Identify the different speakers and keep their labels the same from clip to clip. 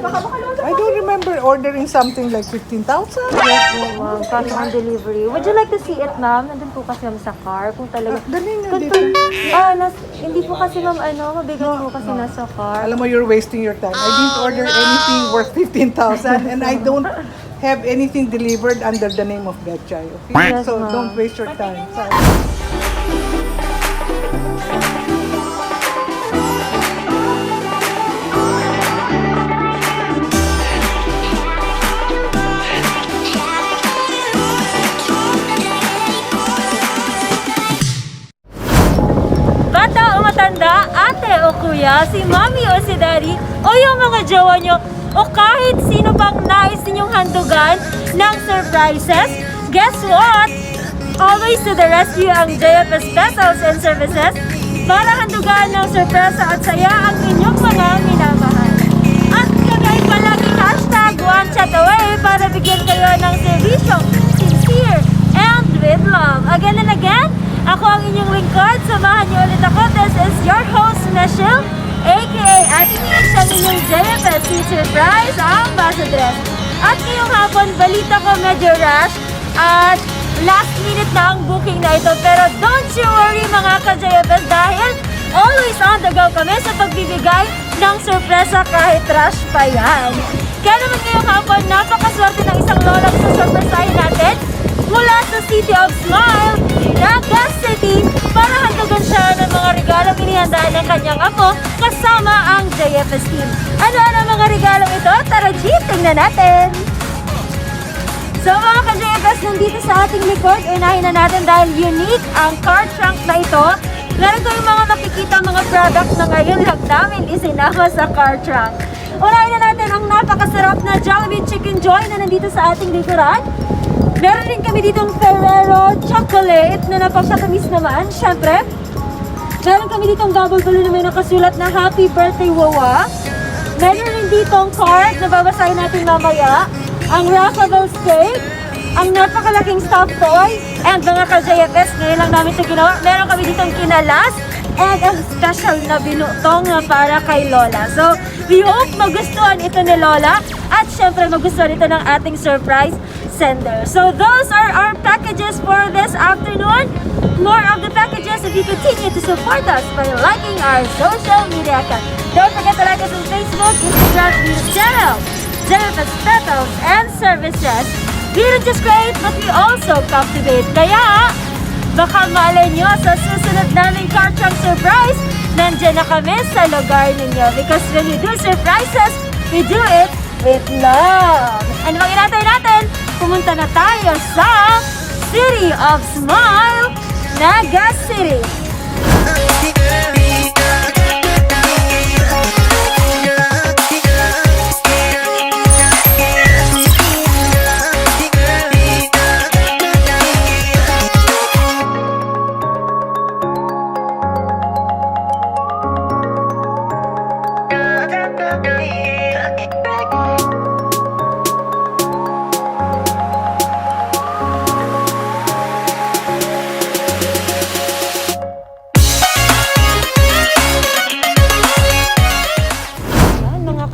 Speaker 1: I don't remember ordering something like 15,000.
Speaker 2: Yes, ma'am. Cash on delivery. Would you like to see it, ma'am? Nandun po kasi ma'am sa car. Kung talaga...
Speaker 1: Dali nga dito.
Speaker 2: Hindi po kasi ma'am, mabigat po kasi nasa car.
Speaker 1: Alam mo, you're wasting your time. I didn't order anything worth 15,000 and I don't have anything delivered under the name of Betchay. Okay?
Speaker 2: Yes,
Speaker 1: So
Speaker 2: ma'am.
Speaker 1: don't waste your time. Sorry.
Speaker 2: Bata o matanda, ate o kuya, si mommy o si daddy, o yung mga jowa nyo, o kahit sino bang nais ninyong handugan ng surprises, guess what? Always to the rescue ang JFS Specials and Services para handugan ng sorpresa at saya ang inyong mga minamahal. At kagay palagi hashtag one chat away para bigyan kayo ng serbisyong sincere and with love. Again and again, ako ang inyong lingkod. Samahan niyo ulit ako. This is your host, Michelle, aka Ate Mitch, ang inyong JFS Surprise Ambassadress. At ngayong hapon, balita ko medyo rush at last minute na ang booking na ito. Pero don't you worry mga ka-JFS dahil always on the go kami sa pagbibigay ng sorpresa kahit rush pa yan. Kaya naman ngayong hapon, napakaswerte ng isang lola sa surpresahin natin mula sa City of Smile, Naga City, para handugan siya ng mga regalong inihandaan ng kanyang apo kasama ang JFS team. Ano-ano ang mga regalong ito? Tara G, tingnan natin! So mga ka-JFS, nandito sa ating likod, unahin na natin dahil unique ang car trunk na ito. Meron kayong mga makikita mga product na ngayon lang namin isinama sa car trunk. Unahin na natin ang napakasarap na Jollibee Chicken Joy na nandito sa ating likuran. Meron din kami ditong Ferrero Chocolate na napapatamis naman, syempre. Meron kami ditong double balloon na may nakasulat na Happy Birthday Wawa. Meron din ditong card na babasahin natin mamaya. Ang Ruffable Steak, ang napakalaking stuffed toy, and mga ka-JFS, ngayon lang namin ito ginawa. Meron kami ditong kinalas, and ang special na binutong na para kay Lola. So, we hope magustuhan ito ni Lola, at syempre magustuhan ito ng ating surprise sender. So, those are our packages for this afternoon. More of the packages if you continue to support us by liking our social media account. Don't forget to like us on Facebook, Instagram, YouTube channel, JFS Specials and Services. We don't just create, but we also captivate. Kaya, baka maalay nyo sa susunod naming car trunk surprise, nandyan na kami sa lugar ninyo. Because when we do surprises, we do it with love. Ano bang inatay natin? Pumunta na tayo sa City of Smile, Naga City.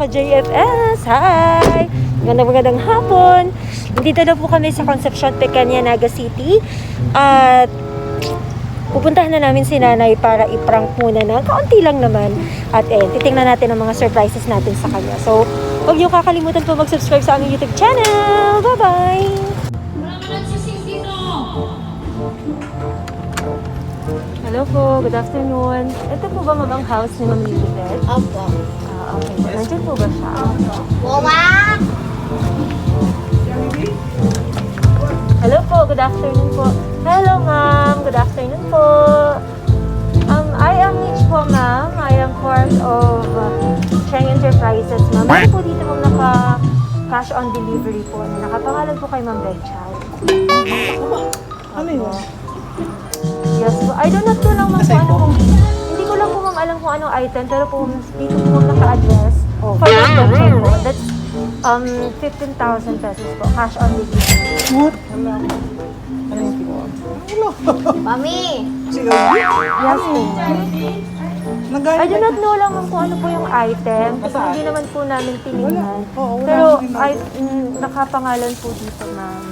Speaker 2: JFS, hi! Magandang hapon! Dito na po kami sa Concepcion, Pequena, Naga City. At pupuntahan na namin si nanay para i-prank muna na kaunti lang naman. At titingnan natin ang mga surprises natin sa kanya. So, huwag niyo kakalimutan po mag-subscribe sa aming YouTube channel. Bye-bye! Hello po, good afternoon. Ito po ba ma'am ang house ni Ma'am Lilibet?
Speaker 3: Opo.
Speaker 2: Okay. Nandiyan po ba siya?
Speaker 3: Mama!
Speaker 2: Hello po, good afternoon po. Hello ma'am, good afternoon po. I am Mitch po ma'am. I am part of Cheng Enterprises ma'am. Meron po dito ma'am naka-cash on delivery po. Nakapangalan po kay Ma'am Bicol.
Speaker 1: Ano yun?
Speaker 2: Yes po. I don't know po lang ma'am kung ano hindi ko lang po ma'am alam kung anong item. Pero po dito po ma'am naka-address. For Ma'am Bicol po. That's 15,000 pesos po. Cash on delivery.
Speaker 1: What? Ano yung
Speaker 3: Mami!
Speaker 1: si Obi?
Speaker 2: Yes po. I do not know lang kung ano po yung item. Kasi hindi naman po namin tinignan.
Speaker 1: Oo, wala
Speaker 2: Pero
Speaker 1: akong
Speaker 2: nakapangalan po dito, ma'am.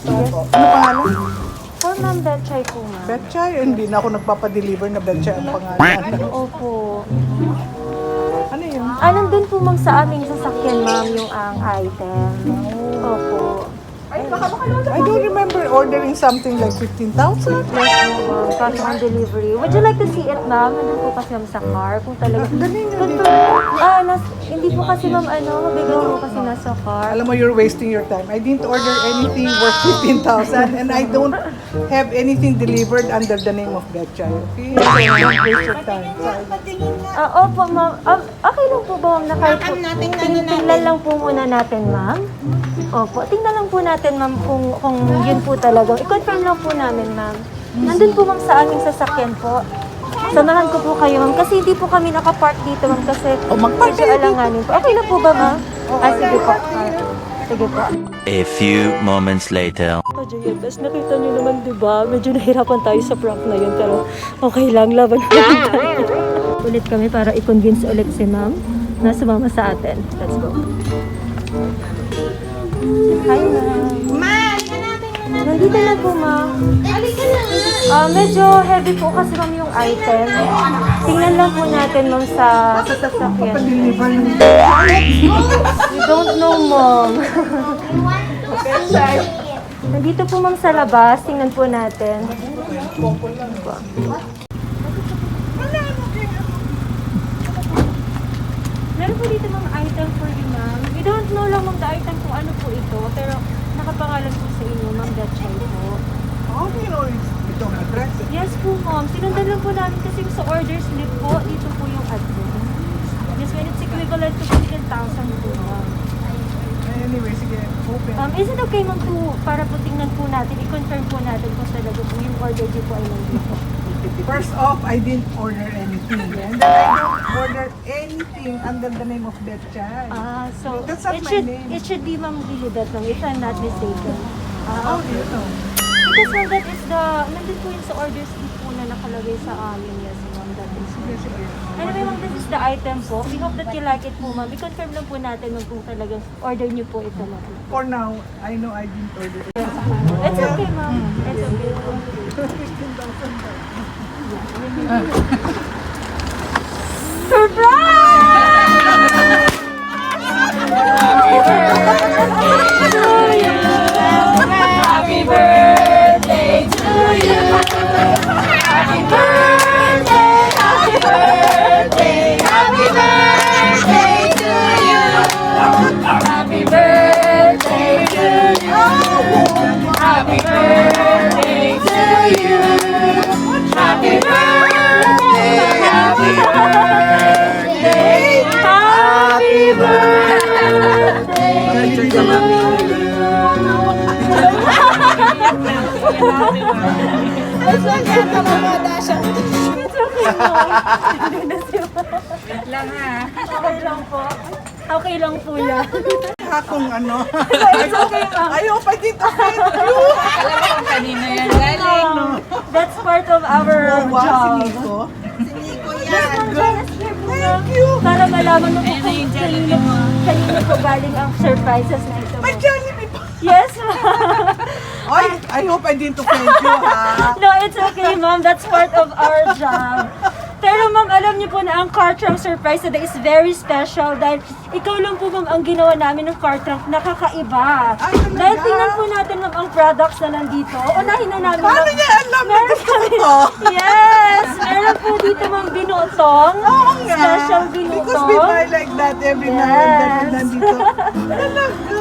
Speaker 1: Yes. Ano pangalan?
Speaker 2: For Ma'am Betchay po, ma'am.
Speaker 1: Betchay? Hindi na ako nagpapadeliver na Betchay ang pangalan.
Speaker 2: Opo.
Speaker 1: Ano yun?
Speaker 2: Nandun po ma'am sa aming sasakyan, ma'am, yung ang item. Opo.
Speaker 1: I don't remember ordering something like 15,000.
Speaker 2: Yes, ma'am. Cash on delivery. Would you like to see it, ma'am? Nandun po kasi ma'am sa car. Kung talaga.
Speaker 1: Dali nga dito.
Speaker 2: Hindi po kasi ma'am, mabigat po kasi nasa car.
Speaker 1: Alam mo, you're wasting your time. I didn't order anything worth 15,000 and I don't have anything delivered under the name of Betchay. Okay? So don't waste your time.
Speaker 2: Opo, ma'am. Okay lang po ba, ma'am, na kahit po, tingnan lang po muna natin, ma'am? Opo, tingnan lang po natin, ma'am, kung yun po talaga. I-confirm lang po namin, ma'am. Nandun po, ma'am, sa aming sasakyan po. Samahan ko po kayo, ma'am, kasi hindi po kami nakapark dito, ma'am, kasi
Speaker 1: magpark
Speaker 2: medyo alanganin po. Okay na po ba, ma'am? Sige po. Sige po.
Speaker 3: A few moments later.
Speaker 2: Bes, nakita niyo naman, di ba? Medyo nahirapan tayo sa prank na yun, pero okay lang, laban tayo. Ulit kami para i-convince ulit si ma'am na sumama sa atin. Let's go. Hi, ma'am. Nandito na po, ma'am. Medyo heavy po kasi, ma'am, yung item. Tingnan lang po natin, ma'am, sa sasakyan. We don't know, ma'am. Nandito po, ma'am, sa labas. Tingnan po natin. Meron po dito, ma'am, item for you, ma'am. We don't know lang, ma'am, the item kung ano po ito. Pero nakapangalan po sa inyo, ma'am, Betchay po.
Speaker 1: How do you know it's itong address?
Speaker 2: Yes po, ma'am. Sinundan lang po namin kasi sa order slip po, dito po yung address. Yes, when it's equivalent to 15,000 po, ma'am.
Speaker 1: Anyway, sige, open.
Speaker 2: Is it okay, ma'am, po, para po tingnan po natin, i-confirm po natin kung talaga po yung order niyo po ay nandito.
Speaker 1: First off, I didn't order anything. And then I don't order anything under the name of Betchay.
Speaker 2: So
Speaker 1: That's not
Speaker 2: it
Speaker 1: my
Speaker 2: should
Speaker 1: name.
Speaker 2: it should be Ma'am Lilibet, ma'am, if I'm not mistaken.
Speaker 1: How do you know?
Speaker 2: Because ma'am, that is nandun po yun sa order slip po na nakalagay sa amin. Yes, ma'am, that is.
Speaker 1: Sige.
Speaker 2: Anyway, ma'am, this is the item po. We hope that you like it po, ma'am. I-confirm lang po natin ma'am kung talagang order niyo po ito, ma'am.
Speaker 1: For now, I know I didn't order it.
Speaker 2: It's okay, ma'am. It's okay.
Speaker 1: 15,000.
Speaker 2: Surprise! Happy birthday to you. Happy birthday, happy birthday, happy birthday to you. Happy birthday to you. Happy birthday to you. Happy birthday, happy birthday, happy birthday. It's okay, okay lang po yan.
Speaker 1: Akong ano.
Speaker 2: It's okay, ma'am.
Speaker 1: I hope I didn't offend you.
Speaker 4: Alam mo kanina yan galing, no?
Speaker 2: That's part of our
Speaker 1: Si
Speaker 2: job.
Speaker 1: Nico.
Speaker 2: Yes, ma'am, just here po, ma'am. Para malaman mo po kung kanino po galing ang surprises na ito.
Speaker 1: May Jollibee pa.
Speaker 2: Yes, ma'am.
Speaker 1: I hope I didn't offend you, ha?
Speaker 2: No, it's okay, ma'am. That's part of our job. Pero ma'am, alam niyo po na ang car trunk surprise today is very special dahil ikaw lang po, ma'am, ang ginawa namin ng car trunk na kakaiba.
Speaker 1: Ay, talaga?
Speaker 2: Dahil tingnan po natin, ma'am, ang products na nandito. Unahin na namin,
Speaker 1: Paano
Speaker 2: ma'am.
Speaker 1: niya alam na gusto ko to?
Speaker 2: Yes! Meron po dito, ma'am, binutong.
Speaker 1: Oo nga.
Speaker 2: Special
Speaker 1: Because we buy
Speaker 2: binutong.
Speaker 1: like that every now and then and nandito.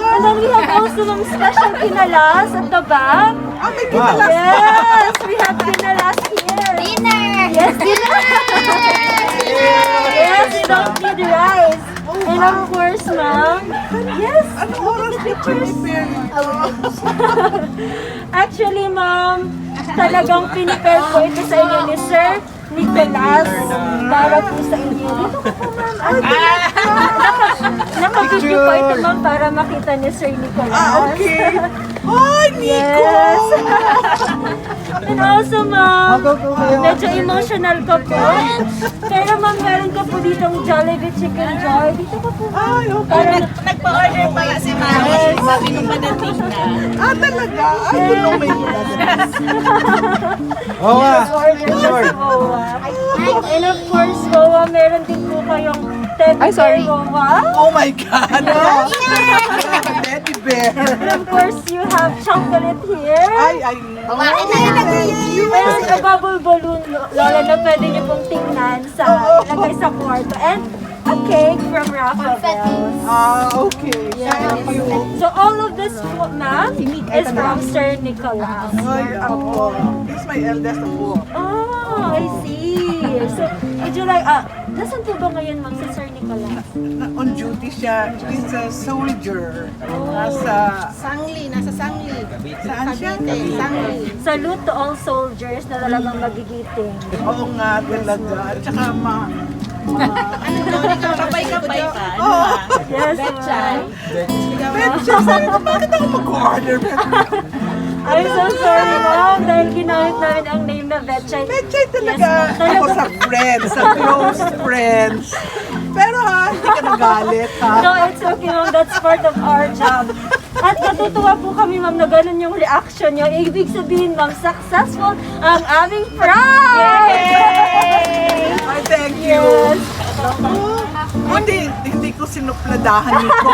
Speaker 2: And then we have also, ma'am, special kinalas at the back.
Speaker 1: Ah, may kinalas.
Speaker 2: Yes! We have kinalas here.
Speaker 4: Dinner!
Speaker 2: Yes, dinner! Yes, we don't need rice. And of course, ma'am, yes,
Speaker 1: Ano oras na prepare ito?
Speaker 2: actually, ma'am, talagang pinipare ko ito sa inyo ni Sir Nicolas para po sa inyo. Dito ka po, ma'am. Nakabidyo po ito, ma'am, para makita ni Sir Nicolas.
Speaker 1: Okay. Ay, Nico!
Speaker 2: Yes. And also, ma'am,
Speaker 1: Go kayo.
Speaker 2: medyo emotional ka po. Pero ma'am, meron ka po ditong Jollibee Chicken Joy. Dito ka po.
Speaker 1: Ay, okay.
Speaker 2: Para,
Speaker 4: Nagpa-order pala si Mami. Sabi nung padating na.
Speaker 1: Talaga? Ay, kung nung may
Speaker 2: Sure. And of course, Wawa, meron din po kayong teddy bear, Wawa.
Speaker 1: Oh my God! Teddy bear!
Speaker 2: And of course, you have chocolate here.
Speaker 1: Ay.
Speaker 2: Meron a bubble balloon, Lola, na pwede niyo pong tingnan sa ilagay sa kwarto. And a cake from Raffles.
Speaker 1: Okay.
Speaker 2: Yeah.
Speaker 1: Thank you.
Speaker 2: So all of this po, ma'am, is from Sir Nicolas.
Speaker 1: Ay, ako. He's my eldest apo.
Speaker 2: Oh, I see. So, would you like, nasan po ba ngayon, ma'am, si Sir Nicolas?
Speaker 1: On duty siya. He's a soldier. Nasa
Speaker 5: Sangli.
Speaker 1: Saan siya?
Speaker 5: Sangli.
Speaker 2: Salute to all soldiers na talagang magigiting.
Speaker 1: Oo nga, talaga. At saka
Speaker 4: Kapay-kapay pa.
Speaker 2: Yes,
Speaker 4: Betchay.
Speaker 1: Betcha, sabi ko, bakit ako mag-order?
Speaker 2: I'm so sorry, ma'am, dahil ginamit namin ang name na Betchay.
Speaker 1: Betcha talaga.
Speaker 2: Yes,
Speaker 1: Ako sa friends, sa close friends. Pero hindi ka nagalit, ha?
Speaker 2: No, it's okay, ma'am. That's part of our job. At natutuwa po kami, ma'am, na ganun yung reaction nyo. Ibig sabihin, ma'am, successful ang aming prize!
Speaker 1: Ay, thank you.
Speaker 2: Yes.
Speaker 1: Hindi ko sinupladahan nito.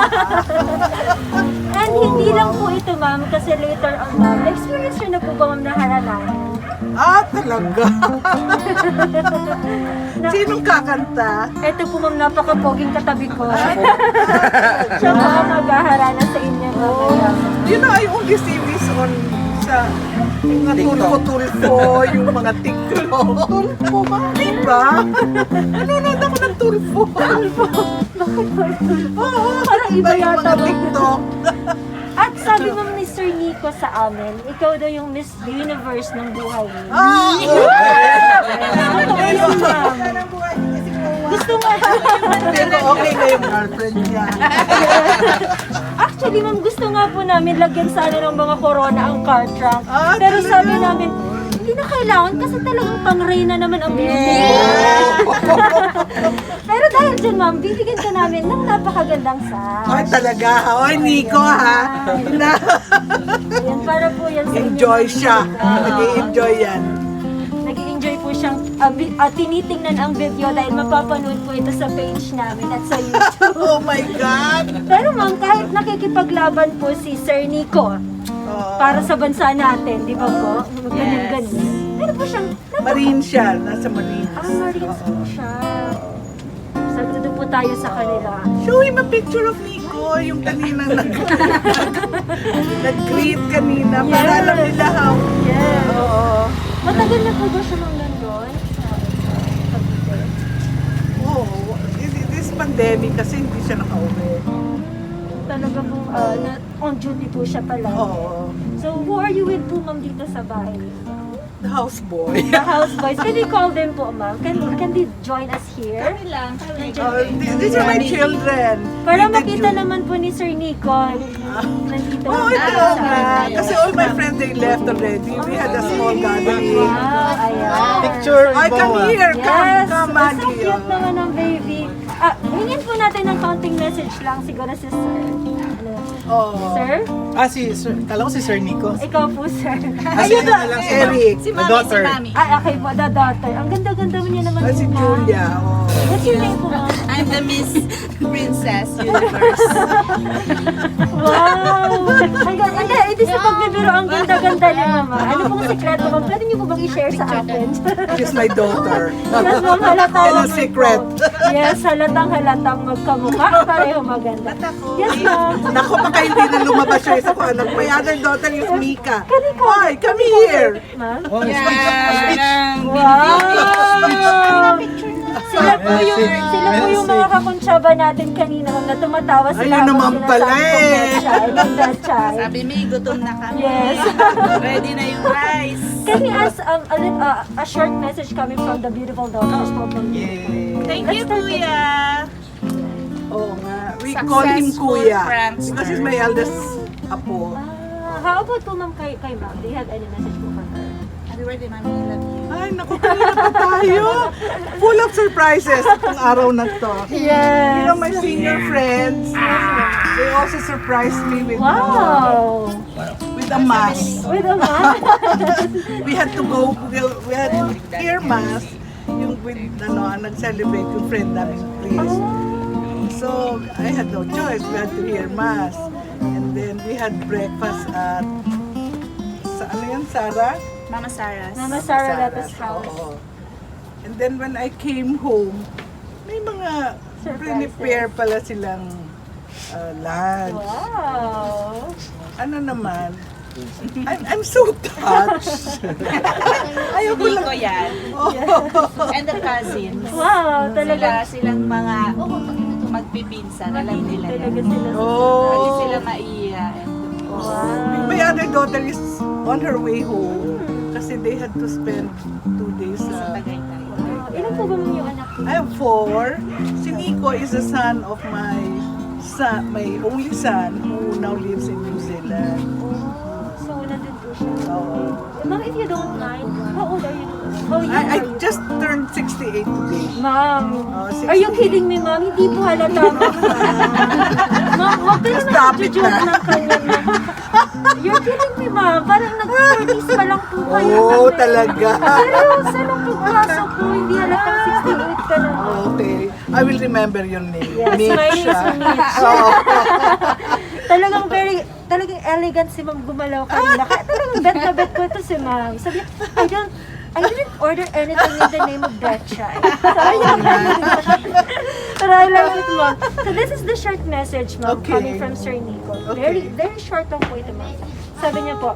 Speaker 2: And hindi lang po ito, ma'am, kasi later on, ma'am, na-experience nyo na po ba, ma'am, na haralan?
Speaker 1: Talaga. Sinong kakanta?
Speaker 2: Ito po, ma'am, napaka-poging katabi ko. Siya po ang maghaharana sa inyo, ma'am.
Speaker 1: You know, I only see this on sa mga tulfo-tulfo, yung mga tiktok. Tulfo ba? Diba? Nanonood ako ng tulfo. Oo,
Speaker 2: Parang iba
Speaker 1: yung
Speaker 2: yata,
Speaker 1: mga
Speaker 2: ma'am.
Speaker 1: tiktok.
Speaker 2: At sabi mo ni Sir Nico sa amin, ikaw daw yung Miss Universe ng buhay mo. Ayun, ma'am. Gusto nga.
Speaker 1: Pero okay na yung girlfriend niya.
Speaker 2: Actually, ma'am, gusto nga po namin lagyan sana ng mga corona ang car trunk. Pero
Speaker 1: talaga?
Speaker 2: sabi namin, hindi na kailangan kasi talagang pang-Reyna naman ang binigay. Pero dahil dyan, ma'am, bibigyan ka namin ng napakagandang sash.
Speaker 1: Ay, talaga. Ay, Nico, ha?
Speaker 2: Yan, para po yan sa inyo.
Speaker 1: Enjoy siya. Nag-i-enjoy yan.
Speaker 2: Nag-i-enjoy po siyang tinitingnan ang video dahil mapapanood po ito sa page namin at sa YouTube.
Speaker 1: Oh my God!
Speaker 2: Pero ma'am, kahit nakikipaglaban po si Sir Nico para sa bansa natin, di ba po? Ganyan-ganyan. Pero po siyang...
Speaker 1: Marine siya. Nasa Marine.
Speaker 2: Marines po siya. Saludo po tayo sa kanila.
Speaker 1: Show him a picture of Nico. Yung kaninang nag-greet kanina. Para alam nila how.
Speaker 2: Yeah.
Speaker 1: Oo.
Speaker 2: Matagal na po ba siya mang nandun?
Speaker 1: Oh, this pandemic kasi hindi siya nakauwi.
Speaker 2: Talaga po, on duty po siya pala.
Speaker 1: Oo.
Speaker 2: So, who are you with po, ma'am, dito sa bahay?
Speaker 1: The houseboy.
Speaker 2: The houseboys. Can we call them po, ma'am? Can they join us here?
Speaker 4: Kami lang.
Speaker 1: These are my children.
Speaker 2: Para
Speaker 1: With the
Speaker 2: makita
Speaker 1: Jew-
Speaker 2: naman po ni Sir Nico. Nandito
Speaker 1: Oh, ito nga. Kasi all my friends, they left already. We had a small gathering.
Speaker 2: Wow, ayan.
Speaker 6: Picture.
Speaker 1: Ay, come here.
Speaker 2: Yes,
Speaker 1: Come,
Speaker 2: so
Speaker 1: Maggie.
Speaker 2: cute naman ang baby. Hingin po natin ng counting message lang siguro si Sir.
Speaker 1: Oh.
Speaker 2: Sir?
Speaker 6: Si Sir, kala ko si Sir Nico.
Speaker 2: Ikaw po, Sir.
Speaker 6: Ayun na lang
Speaker 1: Eric.
Speaker 4: Si
Speaker 6: My
Speaker 4: Mami,
Speaker 6: daughter.
Speaker 4: si Mami.
Speaker 2: Okay po, the daughter. Ang ganda-ganda niya naman
Speaker 1: Ay, si
Speaker 2: po, ma'am.
Speaker 1: Julia. Oh.
Speaker 2: What's your name po, ma'am?
Speaker 4: I'm the Miss Princess Universe.
Speaker 2: Wow! Ang ganda. Ito sa pagbibiro, ang ganda-ganda niya, mama. Ano pong sekreto, ma'am? Pwede niyo po bang i-share sa akin?
Speaker 1: She's my daughter.
Speaker 2: Yes, ma'am, halatang.
Speaker 1: And a secret.
Speaker 2: Yes, halatang magkamukha. Pareho maganda. Yes, ma'am.
Speaker 1: Naku, baka hindi na lumabas yung isa ko anak. My other daughter is Mika. Why? Come here.
Speaker 2: Ma'am?
Speaker 4: Wow!
Speaker 2: Wow! Sila po yung mga kakuntsaba natin kanina, ma'am, na tumatawa sila.
Speaker 1: Ayun naman pala eh.
Speaker 4: Sabi may gutom na kami.
Speaker 2: Yes.
Speaker 4: Ready na yung rice.
Speaker 2: Can we ask a short message coming from the beautiful daughters po?
Speaker 4: Thank you, Kuya.
Speaker 1: Oo nga. We call him
Speaker 4: Successful
Speaker 1: Kuya
Speaker 4: prankster.
Speaker 1: because he's my eldest apo.
Speaker 2: How about po ma'am kay ma'am? Do you have any message po for her?
Speaker 4: Happy birthday, Mami. I love you.
Speaker 1: Ay, naku, kanina pa tayo. Full of surprises itong araw na to.
Speaker 2: Yes.
Speaker 1: You know, my senior friends, they also surprised me with,
Speaker 2: Wow!
Speaker 1: with a mass.
Speaker 2: With a man.
Speaker 1: We had to go, we had to hear mass yung with, nag-celebrate yung friend namin, Chris. So, I had no choice. We had to hear mass. And then we had breakfast at, ano yan, Sarah?
Speaker 4: Mama Sarah's.
Speaker 2: Mama Sarah
Speaker 1: Sarah's,
Speaker 2: Lata's house.
Speaker 1: oo. And then when I came home, may mga
Speaker 2: Surprises.
Speaker 1: prepare pala silang lunch.
Speaker 2: Wow!
Speaker 1: Ano naman, I'm so touched. Ayoko
Speaker 4: Nico
Speaker 1: lang.
Speaker 4: yan.
Speaker 1: Oh.
Speaker 4: And the cousins.
Speaker 2: Wow! Talaga.
Speaker 4: Silang mga magpipinsan. Alam nila
Speaker 2: Talaga
Speaker 4: yan.
Speaker 2: sila.
Speaker 4: Lagi
Speaker 1: Oh.
Speaker 4: sila maiya.
Speaker 2: Wow!
Speaker 1: My other daughter is on her way home kasi they had to spend 2 days sa...
Speaker 4: Tagaytay.
Speaker 2: Ilan po ba yung anak niyo?
Speaker 1: I have 4. Si Nico is the son of my only son who now lives in New Zealand.
Speaker 2: So, nandun po siya.
Speaker 1: Oo.
Speaker 2: Ma'am, if you don't mind, how old are you? How young
Speaker 1: I
Speaker 2: are you?
Speaker 1: just turned 68 today.
Speaker 2: Ma'am,
Speaker 1: Oh,
Speaker 2: are you kidding me, ma'am? Hindi po halata. Ma'am, huwag ka naman
Speaker 1: Stop it
Speaker 2: nag-joke
Speaker 1: na.
Speaker 2: ng kanya. You're kidding me, ma'am. Parang nag-30s pa lang po kayo.
Speaker 1: Oo, talaga.
Speaker 2: Seryoso, nung pagpasok ko, hindi halatang 68 ka na.
Speaker 1: Okay. I will remember your name.
Speaker 2: Yes,
Speaker 1: Mitch,
Speaker 2: my name is
Speaker 1: ah.
Speaker 2: Mitch.
Speaker 1: Oo.
Speaker 2: Talagang elegant si ma'am gumalaw kanina. Kaya talagang bet na bet ko ito si ma'am. Sabi niya, I didn't order anything in the name of Betchay. Sayang. But I like it, ma'am. So this is the short message, ma'am,
Speaker 1: Okay.
Speaker 2: coming from Sir Nico.
Speaker 1: Okay.
Speaker 2: Very short lang po ito, ma'am. Sabi niya po,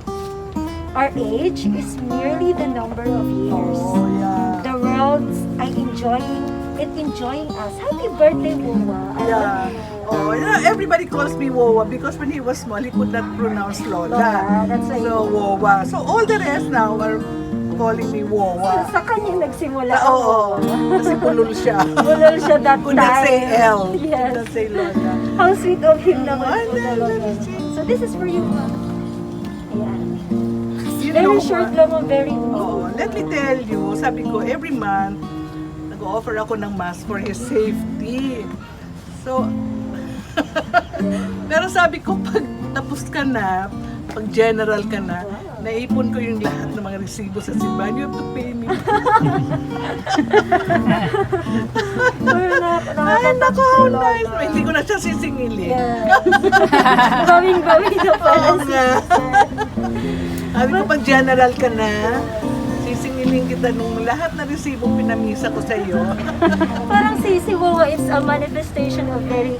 Speaker 2: our age is merely the number of years.
Speaker 1: Oh, yeah.
Speaker 2: The world's enjoying us. Happy birthday, Uma.
Speaker 1: Yeah. Oh, yeah. Everybody calls me Wowa because when he was small, he could not pronounce Lola.
Speaker 2: Lola, that's why.
Speaker 1: So, Wowa. So, all the rest now are calling me Wowa.
Speaker 2: Sa kanya nagsimula.
Speaker 1: Oo. Kasi bulol siya.
Speaker 2: Bulol siya that
Speaker 1: Could not say
Speaker 2: time.
Speaker 1: L.
Speaker 2: Yes.
Speaker 1: Could not say Lola.
Speaker 2: How sweet of him naman
Speaker 1: Ay,
Speaker 2: po talaga. So this is for you, ma'am. Ayan.
Speaker 1: You
Speaker 2: Very
Speaker 1: know
Speaker 2: short
Speaker 1: what?
Speaker 2: lang, ma'am. Very
Speaker 1: Oh, let me tell you, sabi ko, every month, nag-offer ako ng mask for his safety. So, pero sabi ko, pag tapos ka na, pag general ka na, naipon ko yung lahat ng mga resibo sa simbahan. You have to pay me. Ay, naku, nice. Hindi ko na siya sisingilin.
Speaker 2: Yes. Gawin-gawin na pala.
Speaker 1: Oo nga. Sabi ko, pag general ka na, sisingilin kita nung lahat na resibo pinamisa ko sa iyo.
Speaker 2: Parang si Wawa is a manifestation of very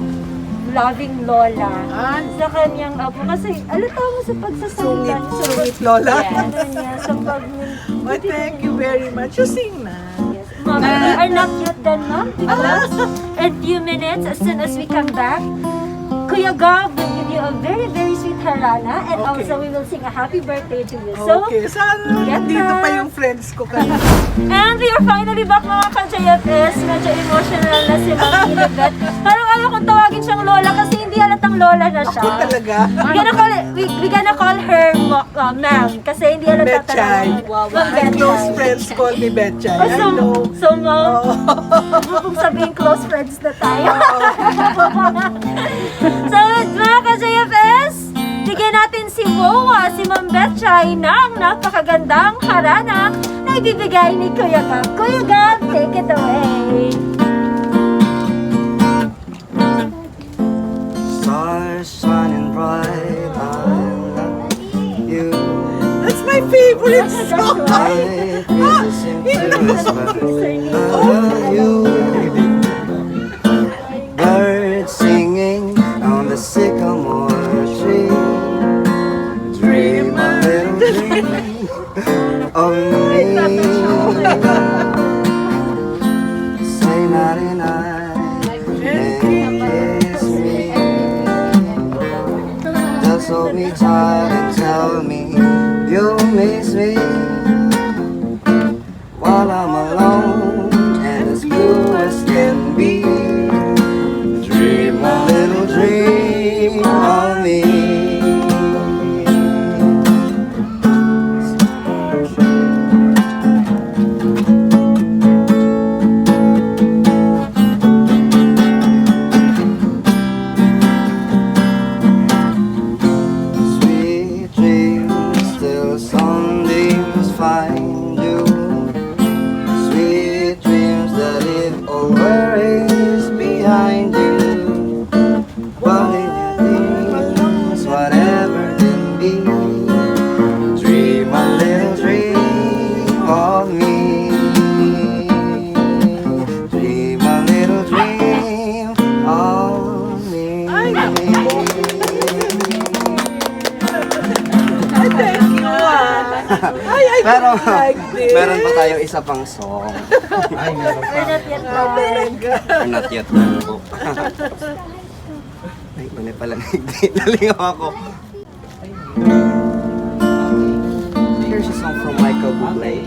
Speaker 2: loving lola.
Speaker 1: Ah,
Speaker 2: Sa kanyang apo. Kasi alata mo sa pagsasalita niya. Sa
Speaker 1: sungit, Lola.
Speaker 2: ano niya, sa pag...
Speaker 1: Oh, thank you very much. You sing na.
Speaker 2: Yes. Ma'am, we are not yet done, ma'am. Because in few minutes, as soon as we come back, Kuya Gab will give you a very, very sweet harana. And
Speaker 1: Okay.
Speaker 2: also, we will sing a happy birthday to you. So,
Speaker 1: Okay, sana
Speaker 2: get
Speaker 1: dito
Speaker 2: back.
Speaker 1: pa yung friends ko kanina.
Speaker 2: and we are finally back, mga ka-JFS. Medyo emotional na si Ma'am Elizabeth. Parang ayaw kong tawagin siyang lola kasi hindi halatang lola na siya.
Speaker 1: Ako talaga.
Speaker 2: We gonna call her ma'am kasi hindi halatang
Speaker 1: Betchay.
Speaker 2: Ma'am
Speaker 1: My close
Speaker 2: Betchay.
Speaker 1: friends call me Betchay.
Speaker 2: Oh,
Speaker 1: I know.
Speaker 2: So, ma'am,
Speaker 1: Oh.
Speaker 2: huwag mong sabihin close friends na tayo. So, mga ka-JFS, bigyan natin si Wowa, si Ma'am Betchay ng napakagandang harana na ibibigay ni Kuya Gab. Kuya Gab, take it away.
Speaker 5: Stars shining bright, I love you.
Speaker 1: That's my favorite
Speaker 2: That's
Speaker 1: song.
Speaker 2: right.
Speaker 5: I listen to whisper, I love you. Birds singing on the sycamore tree. Dream a little dream of me. Say nighty night and kiss me. Just hold me tight and tell me you'll miss me while I'm alone and as blue as can be. Dream a little dream
Speaker 1: thank you. I
Speaker 5: Pero,
Speaker 1: don't like this.
Speaker 5: meron pa tayo isa pang song.
Speaker 2: We're not yet done.
Speaker 5: Or not yet done po. Ay, mali pala. Nalingaw ako. Here's a song from Michael Bublé.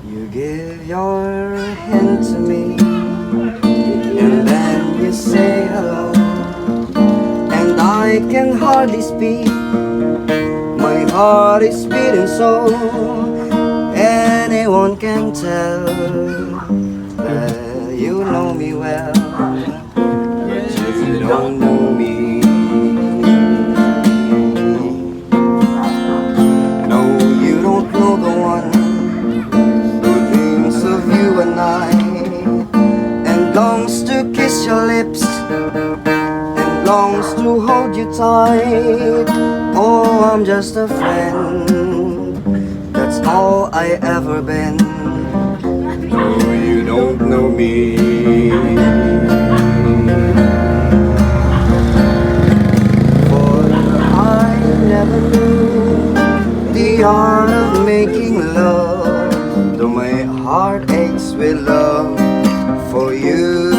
Speaker 5: You give your hand to me, and then you say hello, and I can hardly speak. My heart is beating so anyone can tell that you know me well, but you don't know me. No, you don't know the one who dreams of you and I, and longs to kiss your lips, and longs to hold you tight. Oh, I'm just a friend, that's all I ever been. Oh, you don't know me. For I never knew the art of making love, though my heart aches with love for you.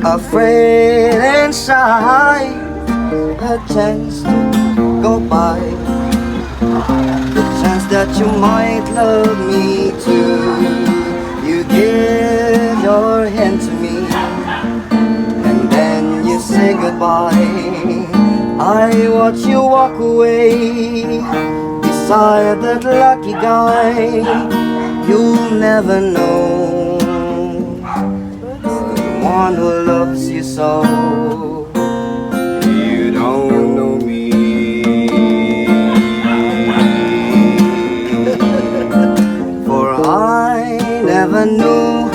Speaker 5: Afraid and shy, a chance to go by, the chance that you might love me too. You give your hand to me, and then you say goodbye. I watch you walk away beside that lucky guy. You'll never know the one who loves you so. You don't know me. For I never knew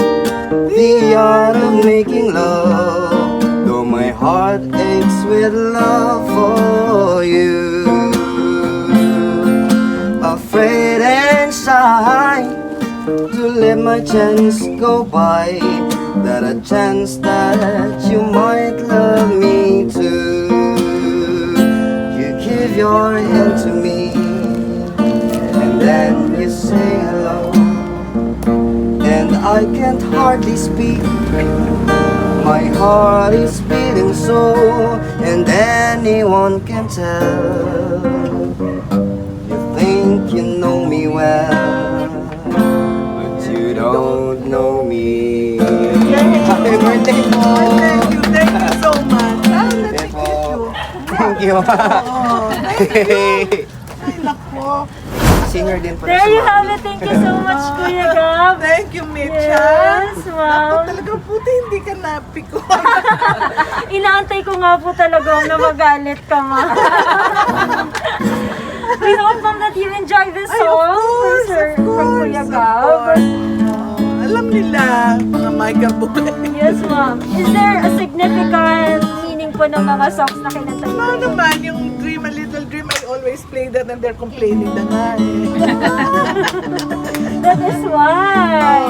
Speaker 5: the art of making love, though my heart aches with love for you. Afraid and shy to let my chance go by, that a chance that you might love me too. You give your hand to me, and then you say hello, and I can't hardly speak. My heart is beating so, and anyone can tell. You think you know me well, but you don't know me. Happy birthday po!
Speaker 1: Thank you so much. Let me kiss you.
Speaker 5: Thank you.
Speaker 1: Ay, nako.
Speaker 5: Singer din po.
Speaker 2: There you have it. Thank you so much, Kuya Gab.
Speaker 1: Thank you, Mitcha.
Speaker 2: Yes, wow.
Speaker 1: Ako talaga puti, hindi ka napiko.
Speaker 2: Inaantay ko nga po talaga na magalit ka, ma. We hope, ma'am, that you enjoy this
Speaker 1: Ay,
Speaker 2: song
Speaker 1: of
Speaker 2: from
Speaker 1: course,
Speaker 2: Kuya
Speaker 1: of
Speaker 2: Gab.
Speaker 1: course. Alam nila, mga Michael Bublé.
Speaker 2: Yes, ma'am. Is there a significant meaning po ng mga songs na kinanta niyo?
Speaker 1: Ano naman, yung Dream a Little Dream, I always play that and they're complaining na nga eh.
Speaker 2: That is why.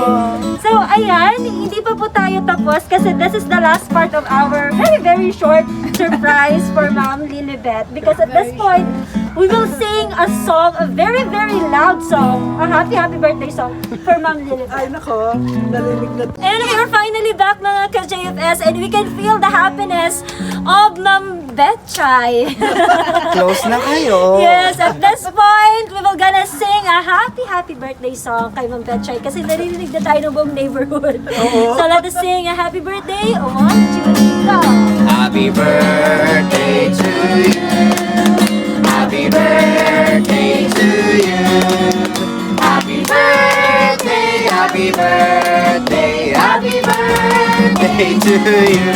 Speaker 2: So, ayan, hindi pa po tayo tapos kasi this is the last part of our very, very short surprise for Ma'am Lilibet. Because at this point, we will sing a song, a very, very loud song, a happy, happy birthday song for Ma'am Lilibet.
Speaker 1: Ay nako, narinig na.
Speaker 2: And we're finally back, mga ka-JFS, and we can feel the happiness of Ma'am Betchay.
Speaker 5: Close na kayo.
Speaker 2: Yes, at this point, we will gonna sing a happy, happy birthday song kay Ma'am Betchay kasi narinig na tayo ng buong neighborhood. So let us sing a happy birthday. 1, 2, go!
Speaker 5: Happy birthday to you. Happy birthday to you. Happy birthday, happy birthday, happy birthday to you.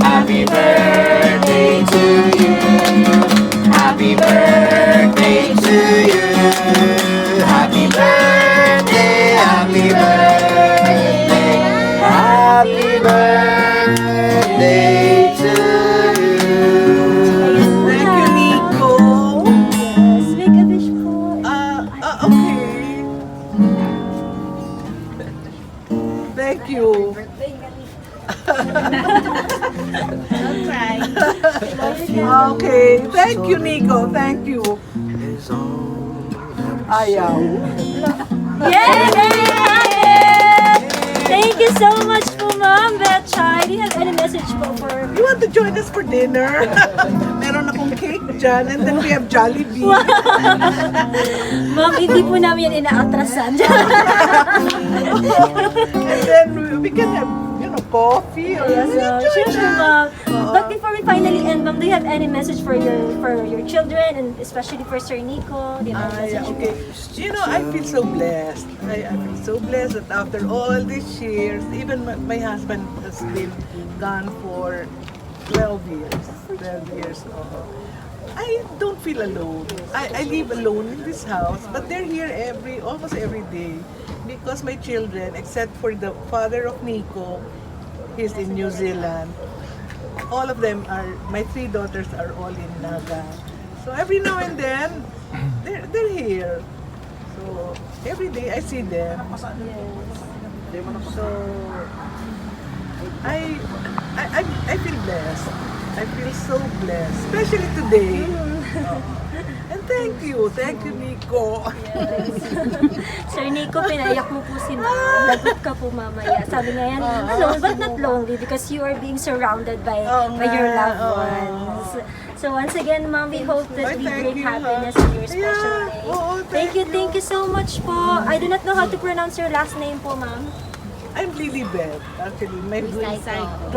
Speaker 5: Happy birthday to you. Happy birthday to you. Happy birthday, happy birthday, happy birthday to you.
Speaker 1: Thank you, Nico.
Speaker 2: Yes, make a wish po.
Speaker 1: Okay. Thank you, Nico. Thank you. Ayaw.
Speaker 2: Yay! Thank you so much po, Ma'am Betchay. Do you have any message po for...
Speaker 1: You want to join us for dinner? Meron akong cake dyan, and then we have Jollibee.
Speaker 2: Ma'am, hindi po namin yan inaatrasan.
Speaker 1: And then we can have, coffee or
Speaker 2: Sure, Ma'am. But before we finally end, Ma'am, do you have any message for your children and especially for Sir Nico? Do you have any message?
Speaker 1: Okay. I feel so blessed. I feel so blessed that after all these years, even my husband has been gone for 12 years. 12 years. I don't feel alone. I live alone in this house, but they're here almost every day because my children, except for the father of Nico, he's in New Zealand. All of them my 3 daughters are all in Naga. So every now and then, they're here. So every day I see them. So I feel blessed. I feel so blessed, especially today. And thank you, Nico.
Speaker 2: Sir Nico, pinaiyak mo po si Ma'am. Lagot ka po mamaya. Sabi niya yan, alone but not lonely because you are being surrounded by your loved ones. So once again, Ma'am, we hope that we
Speaker 1: thank
Speaker 2: bring
Speaker 1: you,
Speaker 2: happiness in your special day.
Speaker 1: Thank
Speaker 2: Thank you so much po. I do not know how to pronounce your last name po, Ma'am.
Speaker 1: I'm Lilibet, actually. My
Speaker 2: Gaysaiko.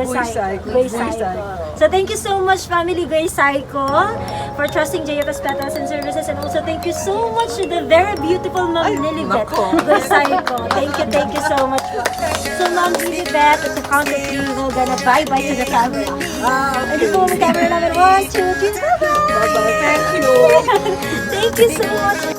Speaker 1: Gaysaiko.
Speaker 2: So thank you so much, family Gaysaiko, for trusting JFS Petals and Services, and also thank you so much to the very beautiful Ma'am Lilibet Gaysaiko. Thank you so much. So Ma'am Lilibet, at the count of 3, we're gonna bye-bye to the camera. And po, the camera namin, 1, 2, 3, bye-bye.
Speaker 1: Bye-bye. Thank you.
Speaker 2: Thank you so much.